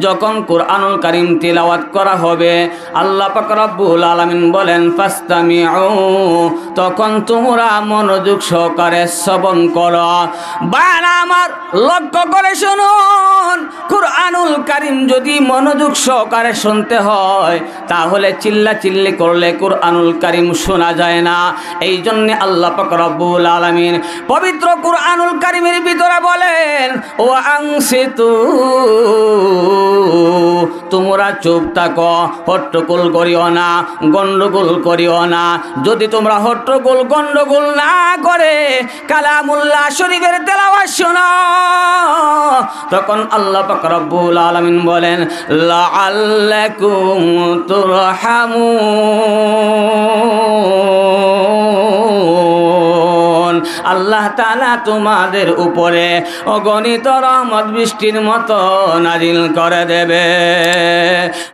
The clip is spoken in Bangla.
যখন কুরআনুল কারীম তিলাওয়াত করা হবে আল্লাহ পাক রব্বুল আলামিন বলেন ফাসতামিউ, তখন তোমরা মনোযোগ সহকারে শ্রবণ করো। বানা আমার লক্ষ্য করে শুনুন, কুরআনুল কারীম যদি মনোযোগ সহকারে শুনতে হয় তাহলে চিল্লাচিল্লি করলে কুরআনুল কারীম শোনা যায় না। এই জন্য আল্লাহ পাক রব্বুল আলামিন পবিত্র কুরআনুল কারীমের ভিতরে বলেন ও আনসিতু, তোমরা চুপ থাকো, হট্টগোল করিও না, গন্ডগোল করিও না। যদি তোমরা হট্টগোল গন্ডগোল না করে কালামুল্লাহ শরীফের তেলাওয়াত শোনো, তখন আল্লাহ পাক রব্বুল আলামিন বলেন লাআল্লাকুম তুরহামুন, আল্লাহ তাআলা তোমাদের উপরে অগণিত রহমত বৃষ্টির মতো নাজিল করে দেবে।